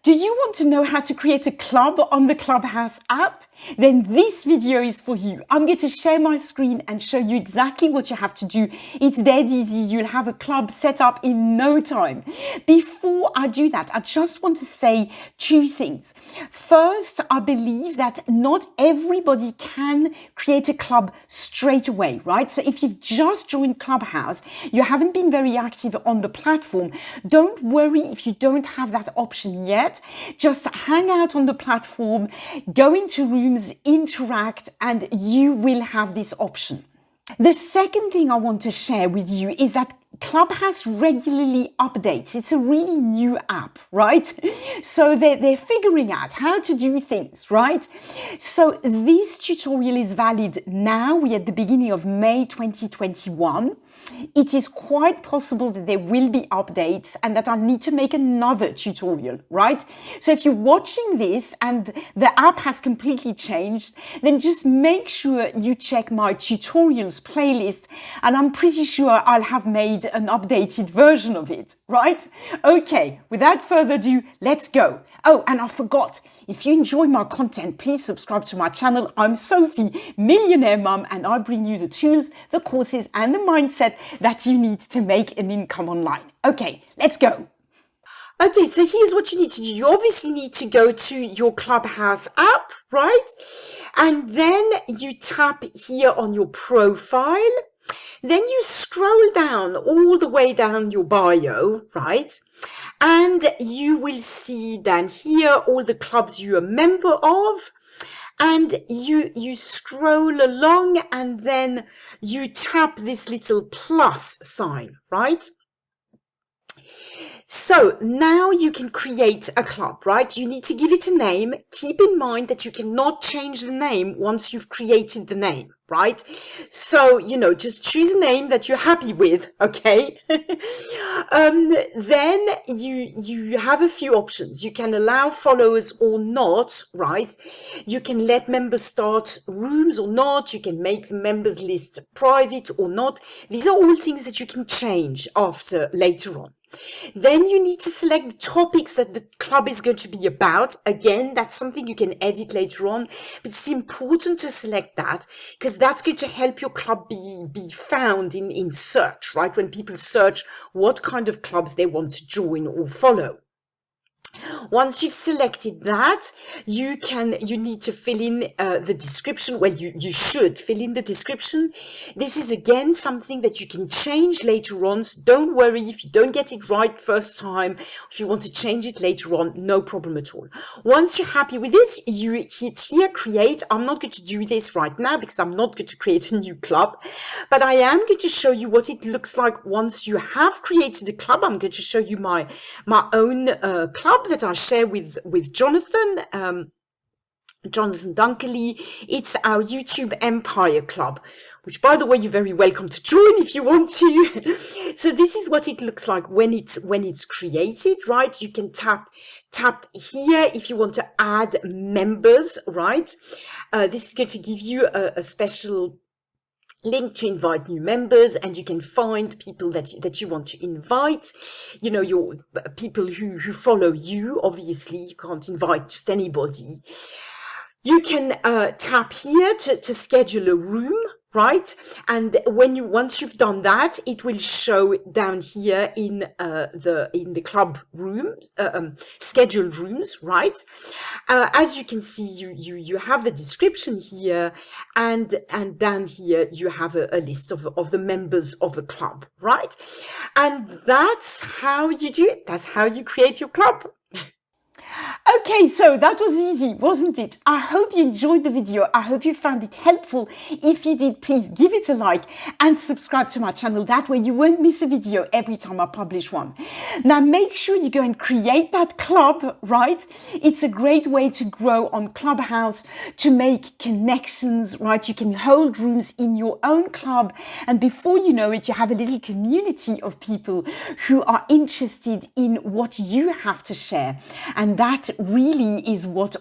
Do you want to know how to create a club on the Clubhouse app? Then this video is for you. I'm going to share my screen and show you exactly what you have to do. It's dead easy. You'll have a club set up in no time. Before I do that, I just want to say two things. First, I believe that not everybody can create a club straight away, right? So if you've just joined Clubhouse, you haven't been very active on the platform, don't worry if you don't have that option yet. Just hang out on the platform, go into rooms, interact, and you will have this option. The second thing I want to share with you is that Clubhouse regularly updates. It's a really new app, right? So they're figuring out how to do things, right? So this tutorial is valid now. We're at the beginning of May 2021. It is quite possible that there will be updates and that I'll need to make another tutorial, right? So if you're watching this and the app has completely changed, then just make sure you check my tutorials playlist, and I'm pretty sure I'll have made an updated version of it, right? Okay, without further ado, let's go. Oh, and I forgot, if you enjoy my content, please subscribe to my channel. I'm Sophie, Millionaire Mum, and I bring you the tools, the courses, and the mindset that you need to make an income online. Okay, let's go. Okay, so here's what you need to do. You obviously need to go to your Clubhouse app, right? And then you tap here on your profile. Then you scroll down all the way down your bio, right? And you will see down here all the clubs you're a member of. And you scroll along and then you tap this little plus sign, right? So now you can create a club, right? You need to give it a name. Keep in mind that you cannot change the name once you've created the name, right? So, just choose a name that you're happy with, okay? Then you have a few options. You can allow followers or not, right? You can let members start rooms or not. You can make the members list private or not. These are all things that you can change later on. Then you need to select the topics that the club is going to be about. Again, that's something you can edit later on, but it's important to select that because that's going to help your club be found in search, right? When people search what kind of clubs they want to join or follow. Once you've selected that, you need to fill in the description. Well, you should fill in the description. This is again something that you can change later on. So don't worry if you don't get it right first time. If you want to change it later on, no problem at all. Once you're happy with this, you hit here, create. I'm not going to do this right now because I'm not going to create a new club, but I am going to show you what it looks like once you have created a club. I'm going to show you my own club that I share with Jonathan. Jonathan Dunkley. It's our YouTube Empire Club, which, by the way, you're very welcome to join if you want to. So this is what it looks like when it's created, right? You can tap here if you want to add members, right? This is going to give you a special link to invite new members, and you can find people that you want to invite. Your people who follow you. Obviously, you can't invite just anybody. You can tap here to schedule a room, right? And once you've done that, it will show down here in the club room, scheduled rooms, right? As you can see, you have the description here, and down here you have a list of the members of the club, right? And that's how you do it. That's how you create your club. Okay, so that was easy, wasn't it? I hope you enjoyed the video. I hope you found it helpful. If you did, please give it a like and subscribe to my channel. That way you won't miss a video every time I publish one. Now make sure you go and create that club, right? It's a great way to grow on Clubhouse, to make connections, right? You can hold rooms in your own club, and before you know it, you have a little community of people who are interested in what you have to share. And that really is what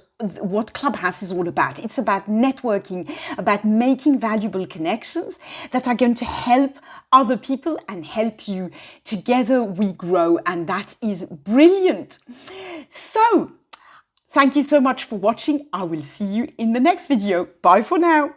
Clubhouse is all about. It's about networking, about making valuable connections that are going to help other people and help you. Together we grow, and that is brilliant. So Thank you so much for watching. I will see you in the next video. Bye for now.